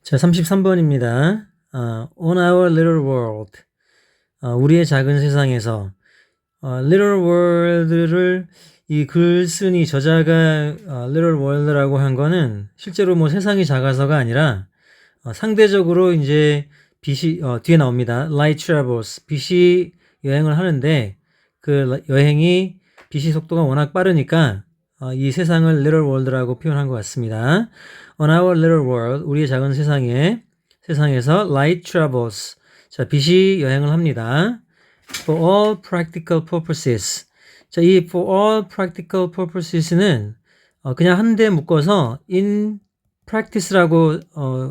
자, 33번입니다. On our little world. 우리의 작은 세상에서. little world를 이 글쓴이 저자가 little world라고 한 거는 실제로 뭐 세상이 작아서가 아니라 상대적으로 이제 빛이 뒤에 나옵니다. Light travels. 빛이 여행을 하는데 그 여행이 빛이 속도가 워낙 빠르니까 이 세상을 little world라고 표현한 것 같습니다. On our little world, 우리의 작은 세상에서 light travels. 자, 빛이 여행을 합니다. For all practical purposes. 자, 이 for all practical purposes는 그냥 한 대 묶어서 in practice라고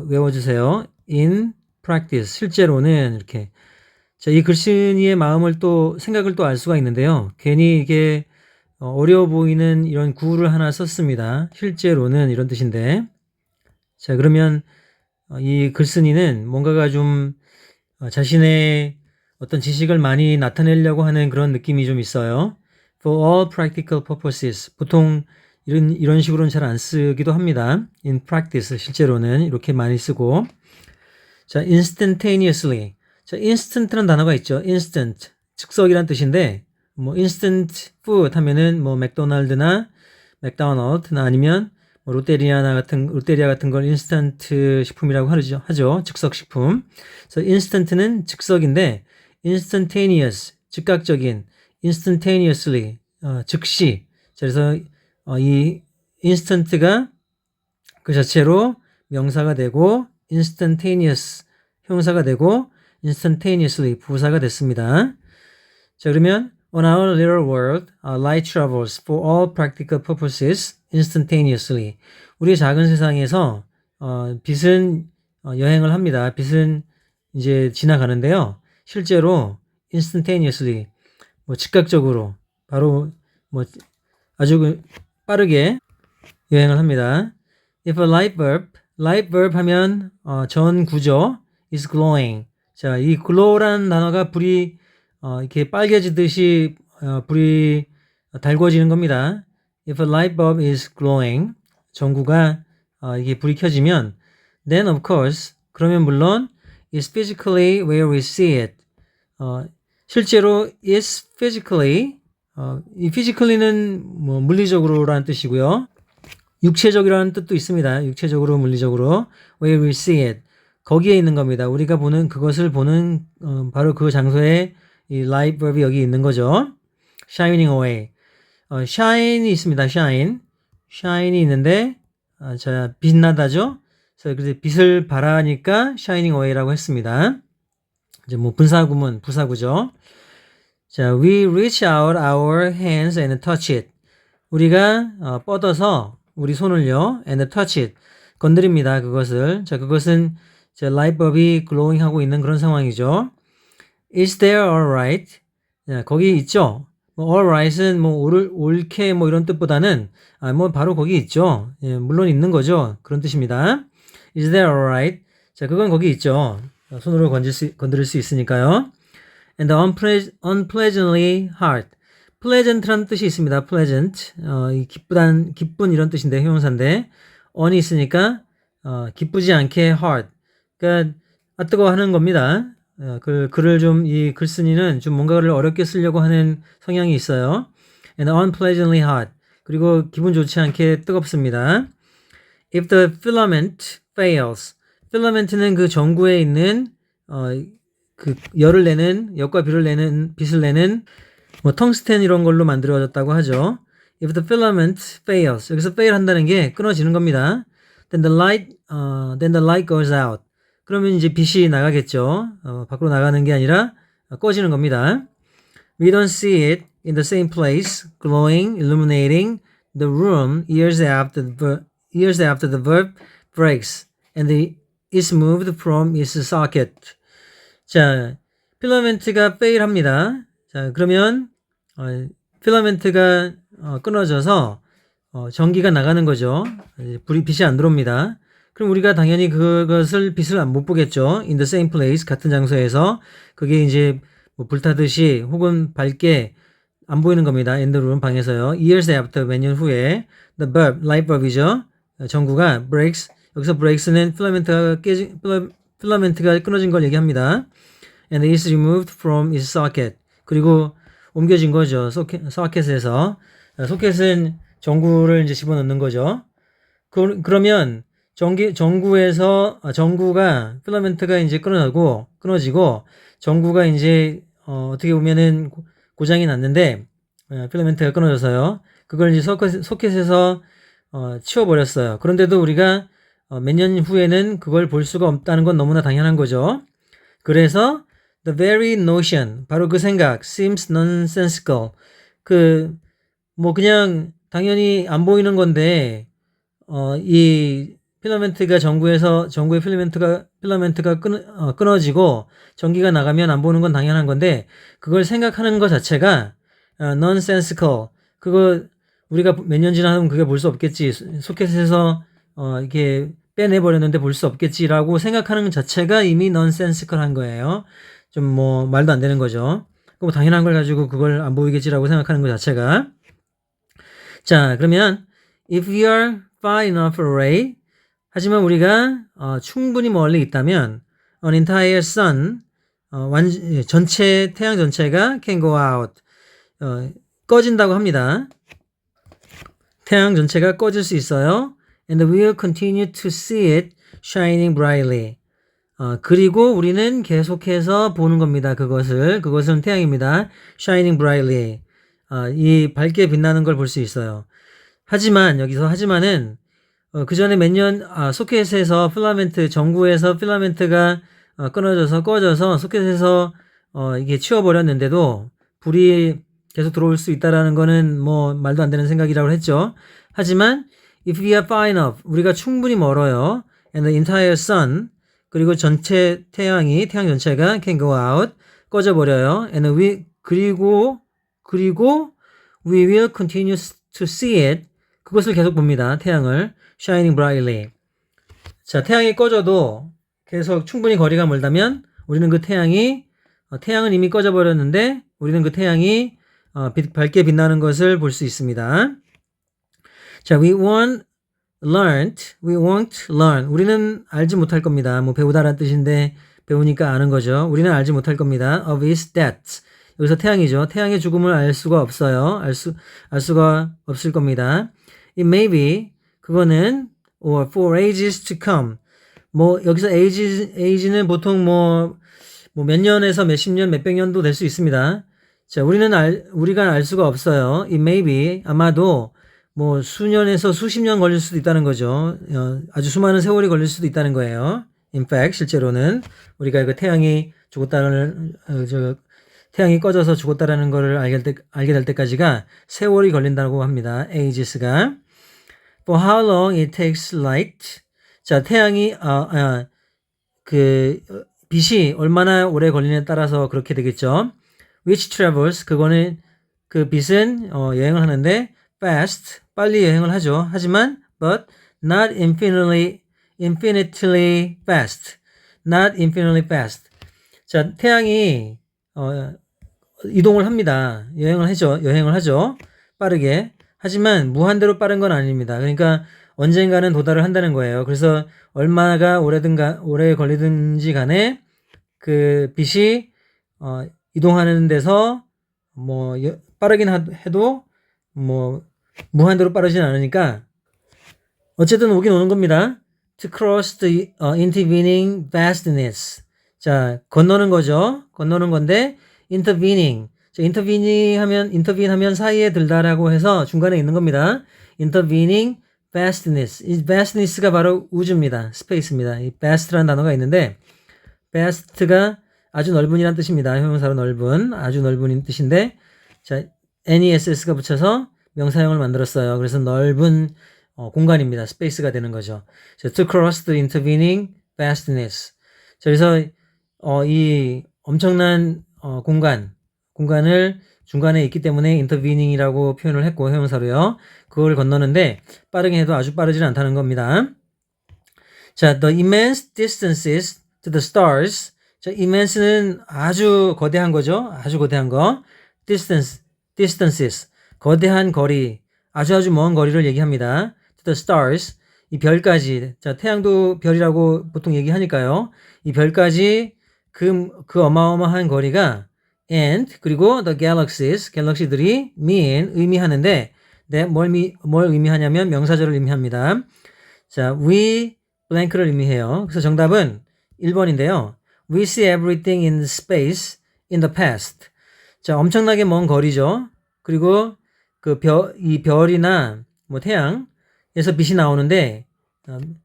외워주세요. in practice. 실제로는 이렇게. 자, 이 글쓴이의 마음을 생각을 또 알 수가 있는데요. 괜히 이게 어려워 보이는 이런 구를 하나 썼습니다. 실제로는 이런 뜻인데. 자, 그러면 이 글쓴이는 뭔가가 좀 자신의 어떤 지식을 많이 나타내려고 하는 그런 느낌이 좀 있어요. For all practical purposes. 보통 이런 식으로는 잘 안 쓰기도 합니다. In practice. 실제로는 이렇게 많이 쓰고. 자, instantaneously. 자, instant라는 단어가 있죠. instant. 즉석이란 뜻인데, 뭐 instant food 하면은 뭐 맥도날드나 아니면 뭐 롯데리아 같은 걸 인스턴트 식품이라고 하죠. 즉석 식품. 그래서 instant는 즉석인데 instantaneous, 즉각적인, instantaneously, 즉시. 그래서 이 instant가 그 자체로 명사가 되고 instantaneous 형사가 되고 instantaneously 부사가 됐습니다. 자, 그러면 On our little world, light travels for all practical purposes instantaneously. 우리의 작은 세상에서 빛은 여행을 합니다. 빛은 이제 지나가는데요. 실제로 instantaneously, 뭐 즉각적으로, 바로 뭐 아주 빠르게 여행을 합니다. If a light bulb 하면 전 구조 is glowing. 자, 이 glow라는 단어가 불이 이렇게 빨개지듯이 불이 달궈지는 겁니다. If a light bulb is glowing, 전구가 이게 불이 켜지면, then of course, 그러면 물론 is physically where we see it. 실제로 is physically, 이 physically는 뭐 물리적으로라는 뜻이고요. 육체적이라는 뜻도 있습니다. 육체적으로, 물리적으로. where we see it. 거기에 있는 겁니다. 우리가 그것을 보는 바로 그 장소에 이 light bulb이 여기 있는 거죠. shining away. shine이 있습니다. shine이 있는데, 자, 빛나다죠? 그래서 빛을 발하니까 shining away라고 했습니다. 이제 뭐 분사구문, 부사구죠. 자, we reach out our hands and touch it. 우리가 뻗어서 우리 손을요, and touch it. 건드립니다. 그것을. 자, 그것은 light bulb이 glowing 하고 있는 그런 상황이죠. Is there alright? 거기 있죠? 뭐 alright은 뭐 옳게 뭐 이런 뜻보다는 뭐 바로 거기 있죠. 예, 물론 있는 거죠. 그런 뜻입니다. Is there alright? 자, 그건 거기 있죠. 손으로 건드릴 수 있으니까요. And unpleasantly hard. pleasant라는 뜻이 있습니다. pleasant. 기쁜 이런 뜻인데 형용사인데 on이 있으니까 기쁘지 않게 hard. 그러니까 뜨거워하는 겁니다. 글을 이 글쓴이는 좀 뭔가를 어렵게 쓰려고 하는 성향이 있어요. And unpleasantly hot. 그리고 기분 좋지 않게 뜨겁습니다. If the filament fails. filament는 그 전구에 있는 그 역과 빛을 내는 뭐 텅스텐 이런 걸로 만들어졌다고 하죠. If the filament fails. 여기서 fail 한다는 게 끊어지는 겁니다. Then the light goes out. 그러면 이제 빛이 나가겠죠. 밖으로 나가는 게 아니라 꺼지는 겁니다. We don't see it in the same place, glowing, illuminating the room years after the bulb breaks and is moved from its socket. 자, 필라멘트가 fail 합니다. 자, 그러면 필라멘트가 끊어져서 전기가 나가는 거죠. 빛이 안 들어옵니다. 그럼 우리가 당연히 그것을 빛을 못 보겠죠. In the same place, 같은 장소에서 그게 이제 뭐 불타듯이 혹은 밝게 안 보이는 겁니다. In the room, 방에서요. Years after, 몇 년 후에 the bulb, light bulb이죠. 전구가 breaks, 여기서 breaks는 필라멘트가 끊어진 걸 얘기합니다. And is removed from its socket. 그리고 옮겨진 거죠. 소켓에서. 소켓은 전구를 이제 집어넣는 거죠. 그러면 전구가 필라멘트가 이제 끊어지고 전구가 이제 어떻게 보면은 고장이 났는데 필라멘트가 끊어져서요. 그걸 이제 소켓에서 치워버렸어요. 그런데도 우리가 몇 년 후에는 그걸 볼 수가 없다는 건 너무나 당연한 거죠. 그래서 the very notion, 바로 그 생각, seems nonsensical. 그냥 당연히 안 보이는 건데 이 필라멘트가 전구의 필라멘트가 끊어지고 전기가 나가면 안 보는 건 당연한 건데 그걸 생각하는 것 자체가 nonsensical. 그거 우리가 몇 년 지나면 그게 볼 수 없겠지. 소켓에서 이렇게 빼내버렸는데 볼 수 없겠지라고 생각하는 것 자체가 이미 nonsensical한 거예요. 좀 말도 안 되는 거죠. 당연한 걸 가지고 그걸 안 보이겠지라고 생각하는 것 자체가. 자, 그러면 if we are far enough away, 하지만 우리가 충분히 멀리 있다면 an entire sun, 태양 전체가 can go out, 꺼진다고 합니다. 태양 전체가 꺼질 수 있어요. And we'll continue to see it shining brightly. 그리고 우리는 계속해서 보는 겁니다. 그것은 태양입니다. shining brightly. 이 밝게 빛나는 걸 볼 수 있어요. 하지만 하지만은 그 전에 몇 년 소켓에서 전구에서 필라멘트가 끊어져서 꺼져서 소켓에서 이게 치워버렸는데도 불이 계속 들어올 수 있다라는 거는 말도 안 되는 생각이라고 했죠. 하지만 if we are far enough, 우리가 충분히 멀어요. And the entire sun, 그리고 태양 전체가 can go out, 꺼져버려요. And 그리고 we will continue to see it, 그것을 계속 봅니다. 태양을 shining brightly. 자, 태양이 꺼져도 계속 충분히 거리가 멀다면 우리는 태양은 이미 꺼져버렸는데 우리는 그 태양이 밝게 빛나는 것을 볼 수 있습니다. 자, we won't learn. 우리는 알지 못할 겁니다. 배우다라는 뜻인데 배우니까 아는 거죠. 우리는 알지 못할 겁니다. of its death. 여기서 태양이죠. 태양의 죽음을 알 수가 없어요. 알 수가 없을 겁니다. It may be, 그거는 or for ages to come. 여기서 age는 보통 몇 년에서 몇십 년, 몇백 년도 될 수 있습니다. 자, 우리가 알 수가 없어요. It may be, 아마도 수년에서 수십 년 걸릴 수도 있다는 거죠. 아주 수많은 세월이 걸릴 수도 있다는 거예요. In fact, 실제로는 우리가 태양이 꺼져서 죽었다라는 것을 알게 될 때까지가 세월이 걸린다고 합니다. ages가. For how long it takes light. 자, 태양이 빛이 얼마나 오래 걸리냐에 따라서 그렇게 되겠죠. Which travels, 그 빛은 여행을 하는데 fast, 빨리 여행을 하죠. 하지만 but not infinitely fast. Not infinitely fast. 자, 태양이 이동을 합니다. 여행을 하죠. 빠르게. 하지만 무한대로 빠른 건 아닙니다. 그러니까 언젠가는 도달을 한다는 거예요. 그래서 얼마가 오래 걸리든지 간에 그 빛이 이동하는 데서 빠르긴 해도 무한대로 빠르진 않으니까 어쨌든 오긴 오는 겁니다. To cross the intervening vastness. 자, 건너는 거죠. 건너는 건데 intervening. 자, intervene 하면 사이에 들다라고 해서 중간에 있는 겁니다. intervening vastness. 이 vastness가 바로 우주입니다. 스페이스입니다. 이 vast라는 단어가 있는데 vast가 아주 넓은이란 뜻입니다. 형용사로 넓은, 아주 넓은 뜻인데 자, ness가 붙여서 명사형을 만들었어요. 그래서 넓은 공간입니다. 스페이스가 되는 거죠. 자, to cross the intervening vastness. 자, 그래서 이 엄청난 공간을 중간에 있기 때문에 intervening이라고 표현을 했고 형용사로요. 그걸 건너는데 빠르게 해도 아주 빠르지는 않다는 겁니다. 자, the immense distances to the stars. 자, immense는 아주 거대한 거죠. 아주 거대한 거. distances. 거대한 거리. 아주 먼 거리를 얘기합니다. To the stars. 이 별까지, 자, 태양도 별이라고 보통 얘기하니까요. 이 별까지 그 어마어마한 거리가 and 그리고 the galaxies, 갤럭시들이 mean 의미하는데 네, 뭘 의미하냐면 명사절을 의미합니다. 자, we blank를 의미해요. 그래서 정답은 1번인데요. We see everything in space in the past. 자, 엄청나게 먼 거리죠. 그리고 이 별이나 뭐 태양에서 빛이 나오는데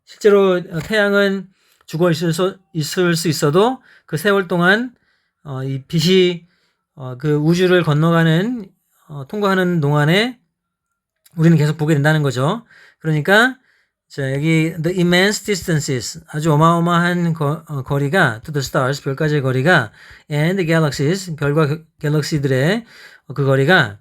실제로 태양은 죽어 있을 수 있어도 그 세월 동안 이 빛이 그 우주를 건너가는 통과하는 동안에 우리는 계속 보게 된다는 거죠. 그러니까 자, 여기 the immense distances 아주 어마어마한 거리가 to the stars 별까지의 거리가 and the galaxies 별과 갤럭시들의 그 거리가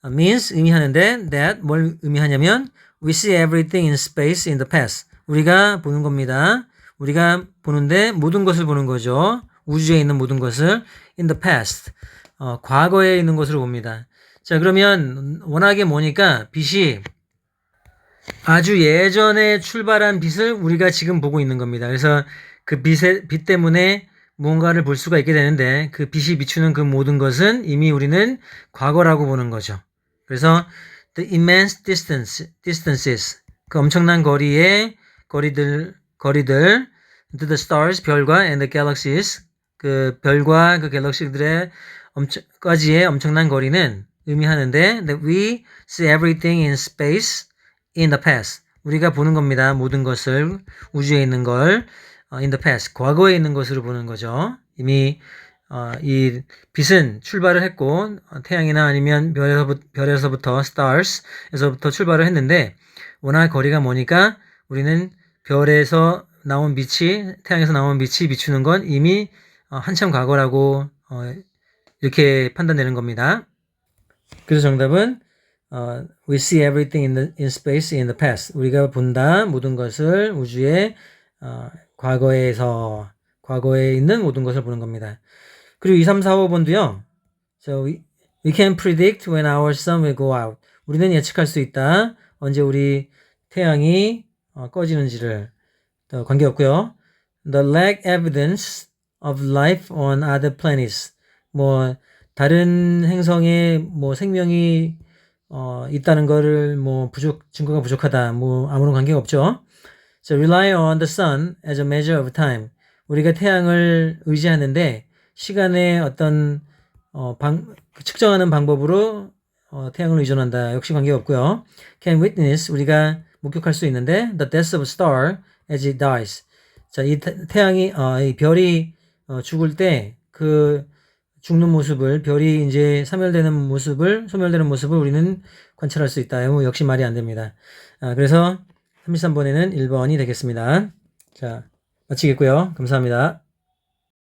means 의미하는데 that 뭘 의미하냐면 we see everything in space in the past 우리가 보는 겁니다. 우리가 보는데 모든 것을 보는 거죠. 우주에 있는 모든 것을 in the past 과거에 있는 것으로 봅니다. 자, 그러면 워낙에 뭐니까 빛이 아주 예전에 출발한 빛을 우리가 지금 보고 있는 겁니다. 그래서 그 빛 때문에 무언가를 볼 수가 있게 되는데 그 빛이 비추는 그 모든 것은 이미 우리는 과거라고 보는 거죠. 그래서 the immense distances 그 엄청난 거리들 to the stars 별과 and the galaxies 그 별과 그 갤럭시들의 까지의 엄청난 거리는 의미하는데 that we see everything in space in the past. 우리가 보는 겁니다. 모든 것을 우주에 있는 걸 in the past. 과거에 있는 것으로 보는 거죠. 이미 이 빛은 출발을 했고 태양이나 아니면 별에서부터 stars에서부터 출발을 했는데 워낙 거리가 머니까 우리는 별에서 나온 빛이 태양에서 나온 빛이 비추는 건 이미 한참 과거라고 이렇게 판단되는 겁니다. 그래서 정답은 we see everything in space in the past. 우리가 본다 모든 것을 우주의 과거에 있는 모든 것을 보는 겁니다. 그리고 2, 3, 4, 5번도요. So we can predict when our sun will go out. 우리는 예측할 수 있다. 언제 우리 태양이 꺼지는지를 관계없고요. The lack evidence of life on other planets. 뭐 다른 행성에 뭐 생명이 있다는 거를 뭐 증거가 부족하다. 뭐 아무런 관계가 없죠. So rely on the sun as a measure of time. 우리가 태양을 의지하는데 시간의 어떤 측정하는 방법으로 태양을 의존한다. 역시 관계가 없고요. Can witness 우리가 목격할 수 있는데 the death of a star as it dies. 자, 이 태양이 이 별이 죽을 때 그 죽는 모습을 별이 이제 소멸되는 모습을 우리는 관찰할 수 있다. 역시 말이 안 됩니다. 그래서 33번에는 1번이 되겠습니다. 자, 마치겠고요. 감사합니다.